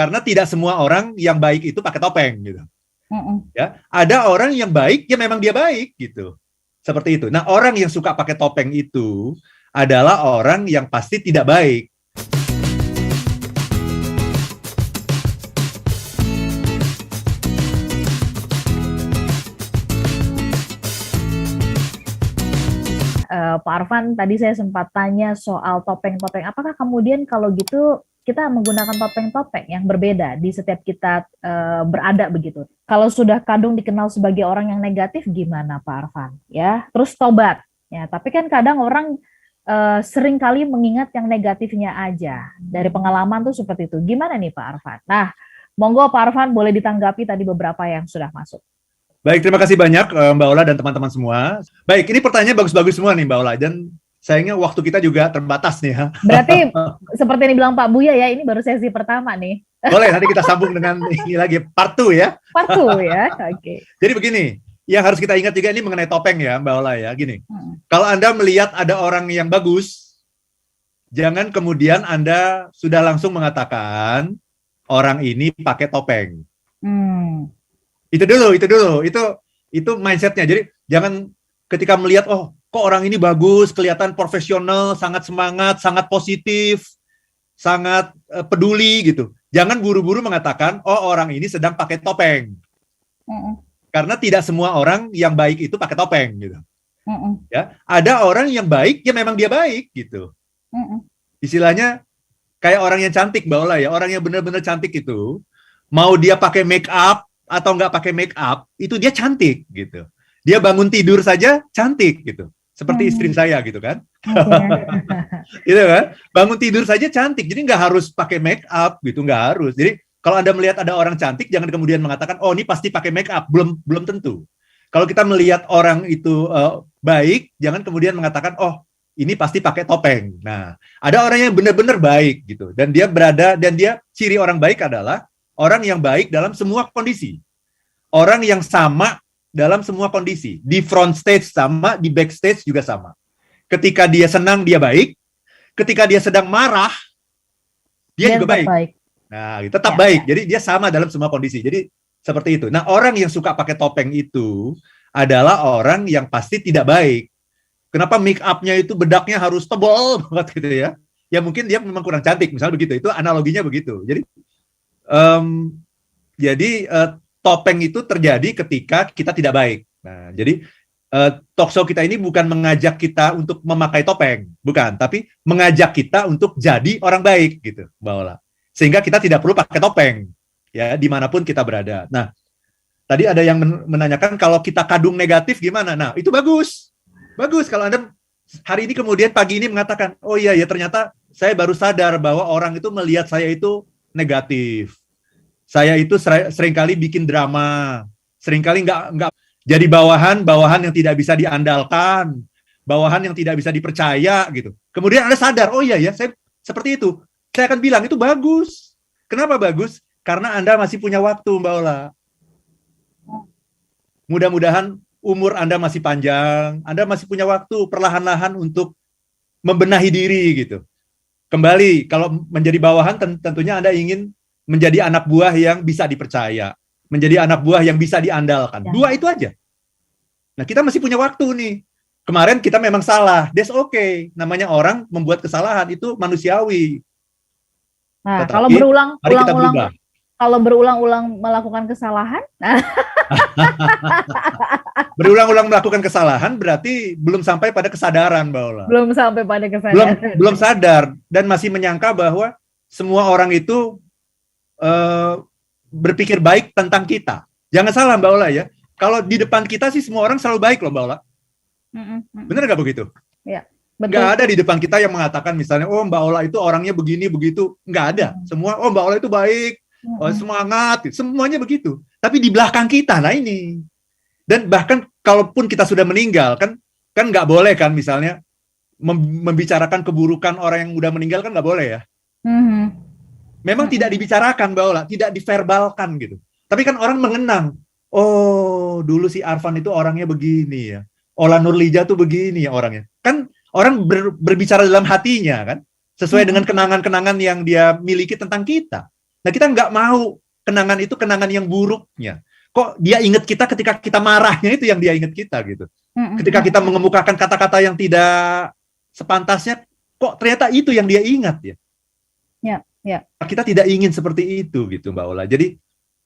Karena tidak semua orang yang baik itu pakai topeng gitu. Mm-mm. Ya, ada orang yang baik, ya memang dia baik gitu. Seperti itu. Nah, orang yang suka pakai topeng itu adalah orang yang pasti tidak baik. Pak Arfan, tadi saya sempat tanya soal topeng-topeng. Apakah kemudian kalau gitu kita menggunakan topeng-topeng yang berbeda di setiap kita berada begitu? Kalau sudah kadung dikenal sebagai orang yang negatif, gimana Pak Arfan? Ya, terus tobat. Ya, tapi kan kadang orang sering kali mengingat yang negatifnya aja. Dari pengalaman tuh seperti itu. Gimana nih Pak Arfan? Nah, monggo Pak Arfan boleh ditanggapi tadi beberapa yang sudah masuk. Baik, terima kasih banyak Mbak Ola dan teman-teman semua. Baik, ini pertanyaannya bagus-bagus semua nih Mbak Ola. Dan sayangnya waktu kita juga terbatas nih ya. Berarti seperti yang dibilang Pak Buya ya, ini baru sesi pertama nih. Boleh, nanti kita sambung dengan ini lagi, part 2 ya. Part 2 ya, oke. Jadi begini, yang harus kita ingat juga ini mengenai topeng ya Mbak Ola ya. Gini, kalau Anda melihat ada orang yang bagus, jangan kemudian Anda sudah langsung mengatakan orang ini pakai topeng. Itu dulu, itu mindsetnya. Jadi jangan ketika melihat, oh kok orang ini bagus, kelihatan profesional, sangat semangat, sangat positif, sangat peduli gitu. Jangan buru-buru mengatakan, oh orang ini sedang pakai topeng. Karena tidak semua orang yang baik itu pakai topeng gitu. Ya, ada orang yang baik, ya memang dia baik gitu. Istilahnya kayak orang yang cantik Mbak Ola ya, orang yang benar-benar cantik itu, mau dia pakai make up atau nggak pakai make up, itu dia cantik gitu. Dia bangun tidur saja cantik gitu. Seperti istri saya gitu kan. Gitu kan. Bangun tidur saja cantik. Jadi nggak harus pakai make up gitu, nggak harus. Jadi kalau Anda melihat ada orang cantik, jangan kemudian mengatakan, oh ini pasti pakai make up. Belum tentu. Kalau kita melihat orang itu baik, jangan kemudian mengatakan, oh ini pasti pakai topeng. Nah, ada orang yang benar-benar baik gitu. Dan dia ciri orang baik adalah orang yang baik dalam semua kondisi. Orang yang sama dalam semua kondisi. Di front stage sama, di backstage juga sama. Ketika dia senang, dia baik. Ketika dia sedang marah, dia juga baik. Nah, tetap baik. Jadi dia sama dalam semua kondisi. Jadi seperti itu. Nah, orang yang suka pakai topeng itu adalah orang yang pasti tidak baik. Kenapa make up-nya itu bedaknya harus tebal banget gitu ya? Ya mungkin dia memang kurang cantik, misalnya begitu. Itu analoginya begitu. Jadi topeng itu terjadi ketika kita tidak baik. Nah, jadi talkshow kita ini bukan mengajak kita untuk memakai topeng, bukan, tapi mengajak kita untuk jadi orang baik gitu, Mbak Ola. Sehingga kita tidak perlu pakai topeng, ya dimanapun kita berada. Nah, tadi ada yang menanyakan kalau kita kadung negatif gimana? Nah, itu bagus kalau Anda hari ini kemudian pagi ini mengatakan, oh iya ya ternyata saya baru sadar bahwa orang itu melihat saya itu negatif. Saya itu seringkali bikin drama, seringkali nggak jadi bawahan yang tidak bisa diandalkan, bawahan yang tidak bisa dipercaya gitu. Kemudian Anda sadar, oh iya ya, saya seperti itu. Saya akan bilang itu bagus. Kenapa bagus? Karena Anda masih punya waktu, Mbak Ola. Mudah-mudahan umur Anda masih panjang, Anda masih punya waktu perlahan-lahan untuk membenahi diri gitu. Kembali, kalau menjadi bawahan tentunya Anda ingin menjadi anak buah yang bisa dipercaya, menjadi anak buah yang bisa diandalkan. Dua itu aja. Nah, kita masih punya waktu nih. Kemarin kita memang salah, that's okay. Namanya orang membuat kesalahan, itu manusiawi. Nah, kalau berulang-ulang melakukan kesalahan, berulang-ulang melakukan kesalahan berarti belum sampai pada kesadaran, Mbak Ola. Belum sampai pada kesadaran. Belum sadar dan masih menyangka bahwa semua orang itu berpikir baik tentang kita. Jangan salah Mbak Ola ya. Kalau di depan kita sih semua orang selalu baik loh Mbak Ola. Benar nggak begitu? Ya, betul. Nggak ada di depan kita yang mengatakan misalnya, oh Mbak Ola itu orangnya begini begitu. Nggak ada. Semua, oh Mbak Ola itu baik, oh, semangat, semuanya begitu. Tapi di belakang kita, nah ini. Dan bahkan kalaupun kita sudah meninggal, kan nggak boleh kan misalnya membicarakan keburukan orang yang udah meninggal kan nggak boleh ya. Memang tidak dibicarakan Mbak Ola, tidak diverbalkan gitu. Tapi kan orang mengenang, oh dulu si Arfan itu orangnya begini ya. Ola Nurlija tuh begini ya orangnya. Kan orang berbicara dalam hatinya kan, sesuai dengan kenangan-kenangan yang dia miliki tentang kita. Nah, kita nggak mau kenangan itu kenangan yang buruknya. Kok dia ingat kita ketika kita marahnya, itu yang dia ingat kita gitu. Ketika kita mengemukakan kata-kata yang tidak sepantasnya, kok ternyata itu yang dia ingat ya. Ya. Kita tidak ingin seperti itu gitu Mbak Ola. Jadi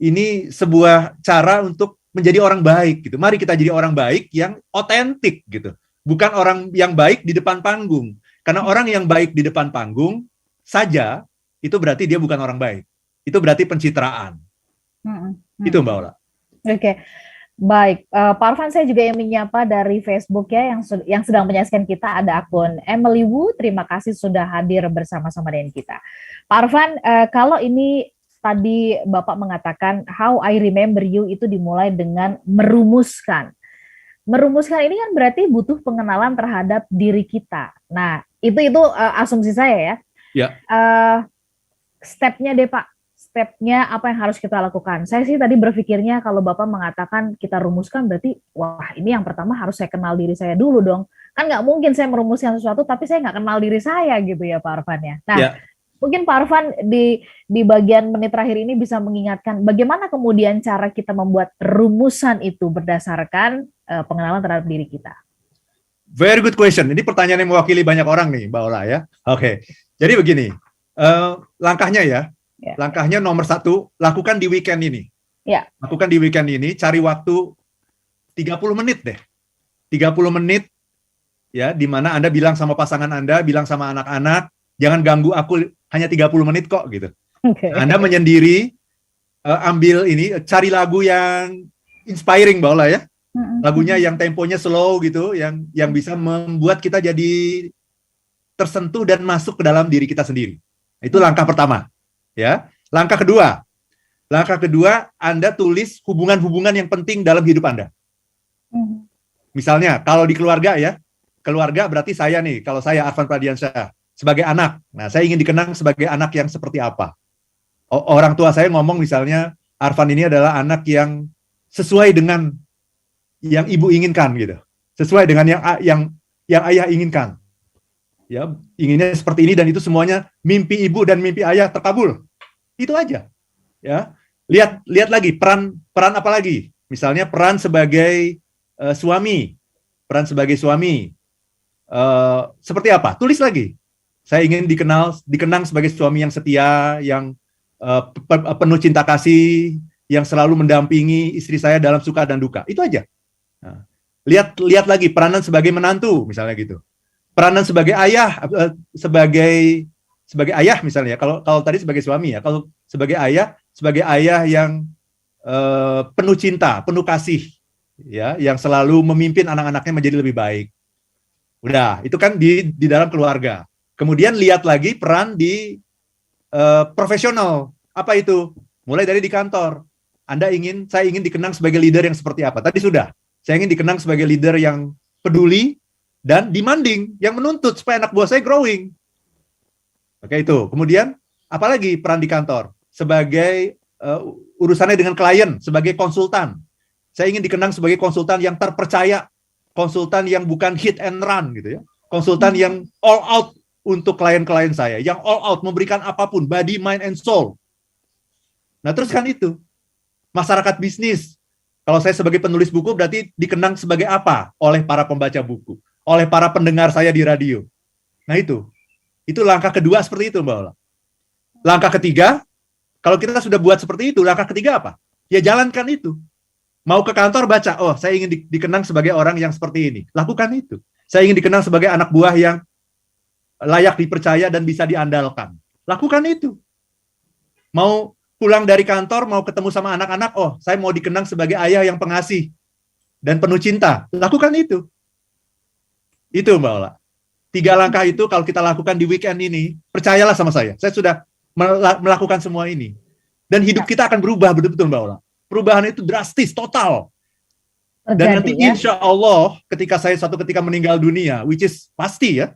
ini sebuah cara untuk menjadi orang baik gitu. Mari kita jadi orang baik yang otentik gitu. Bukan orang yang baik di depan panggung. Karena orang yang baik di depan panggung saja itu berarti dia bukan orang baik. Itu berarti pencitraan. Itu Mbak Ola. Oke. Baik, Pak Arfan, saya juga yang menyapa dari Facebook ya, yang sedang menyaksikan kita ada akun Emily Wu. Terima kasih sudah hadir bersama-sama dengan kita. Pak Arfan, kalau ini tadi Bapak mengatakan How I Remember You itu dimulai dengan merumuskan. Merumuskan ini kan berarti butuh pengenalan terhadap diri kita. Nah, itu asumsi saya ya. Ya. Stepnya deh Pak. Stepnya apa yang harus kita lakukan? Saya sih tadi berpikirnya kalau Bapak mengatakan kita rumuskan berarti, wah ini yang pertama harus saya kenal diri saya dulu dong. Kan nggak mungkin saya merumuskan sesuatu tapi saya nggak kenal diri saya gitu ya Pak Arfan ya. Nah, mungkin Pak Arfan di bagian menit terakhir ini bisa mengingatkan bagaimana kemudian cara kita membuat rumusan itu berdasarkan pengenalan terhadap diri kita. Very good question. Ini pertanyaan yang mewakili banyak orang nih Mbak Ola ya. Oke. Jadi begini, langkahnya ya. Langkahnya nomor 1, lakukan di weekend ini. Ya. Lakukan di weekend ini, cari waktu 30 menit deh. 30 menit ya, di mana Anda bilang sama pasangan Anda, bilang sama anak-anak, jangan ganggu aku hanya 30 menit kok gitu. Okay. Anda menyendiri, ambil ini, cari lagu yang inspiring Mbak Ola ya. Lagunya yang temponya slow gitu, yang bisa membuat kita jadi tersentuh dan masuk ke dalam diri kita sendiri. Itu langkah pertama. Ya, langkah kedua, Anda tulis hubungan-hubungan yang penting dalam hidup Anda. Misalnya, kalau di keluarga ya, keluarga berarti saya nih, kalau saya Arfan Pradiansyah sebagai anak, nah saya ingin dikenang sebagai anak yang seperti apa. Orang tua saya ngomong misalnya, Arfan ini adalah anak yang sesuai dengan yang ibu inginkan gitu, sesuai dengan yang ayah inginkan. Ya, inginnya seperti ini dan itu semuanya mimpi ibu dan mimpi ayah terkabul. Itu aja. Ya. Lihat lagi peran apa lagi? Misalnya peran sebagai suami. Peran sebagai suami. Seperti apa? Tulis lagi. Saya ingin dikenang sebagai suami yang setia, yang penuh cinta kasih, yang selalu mendampingi istri saya dalam suka dan duka. Itu aja. Nah, lihat lagi peranan sebagai menantu misalnya gitu. Peranan sebagai ayah, sebagai ayah misalnya. Kalau tadi sebagai suami ya. Kalau sebagai ayah yang penuh cinta, penuh kasih, ya, yang selalu memimpin anak-anaknya menjadi lebih baik. Udah, itu kan di dalam keluarga. Kemudian lihat lagi peran di profesional. Apa itu? Mulai dari di kantor. Saya ingin dikenang sebagai leader yang seperti apa? Tadi sudah. Saya ingin dikenang sebagai leader yang peduli dan demanding, yang menuntut supaya anak buah saya growing. Oke, itu. Kemudian, apalagi peran di kantor? Sebagai urusannya dengan klien, sebagai konsultan. Saya ingin dikenang sebagai konsultan yang terpercaya, konsultan yang bukan hit and run, gitu ya. Konsultan yang all out untuk klien-klien saya, yang all out, memberikan apapun, body, mind, and soul. Nah, terus kan itu. Masyarakat bisnis. Kalau saya sebagai penulis buku, berarti dikenang sebagai apa? Oleh para pembaca buku. Oleh para pendengar saya di radio. Nah itu langkah kedua seperti itu Mbak Ola. Langkah ketiga, kalau kita sudah buat seperti itu, langkah ketiga apa? Ya jalankan itu. Mau ke kantor baca, oh saya ingin dikenang sebagai orang yang seperti ini. Lakukan itu. Saya ingin dikenang sebagai anak buah yang layak dipercaya dan bisa diandalkan. Lakukan itu. Mau pulang dari kantor, mau ketemu sama anak-anak, oh saya mau dikenang sebagai ayah yang pengasih dan penuh cinta. Lakukan itu. Itu Mbak Ola. 3 langkah itu kalau kita lakukan di weekend ini, percayalah sama saya sudah melakukan semua ini. Dan hidup kita akan berubah betul-betul Mbak Ola. Perubahan itu drastis, total. Dan nanti insya Allah ketika saya suatu ketika meninggal dunia, which is pasti ya,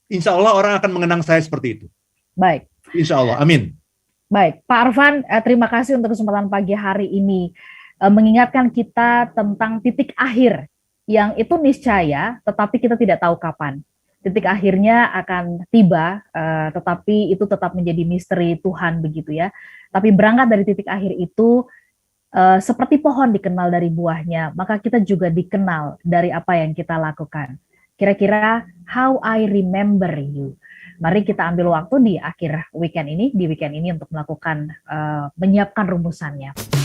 insya Allah orang akan mengenang saya seperti itu. Baik. Insya Allah, amin. Baik, Pak Arfan, terima kasih untuk kesempatan pagi hari ini. Mengingatkan kita tentang titik akhir yang itu niscaya, tetapi kita tidak tahu kapan. titik akhirnya akan tiba, tetapi itu tetap menjadi misteri Tuhan begitu ya. Tapi berangkat dari titik akhir itu, seperti pohon dikenal dari buahnya, maka kita juga dikenal dari apa yang kita lakukan. Kira-kira how I remember you. Mari kita ambil waktu di akhir weekend ini, di weekend ini untuk melakukan menyiapkan rumusannya.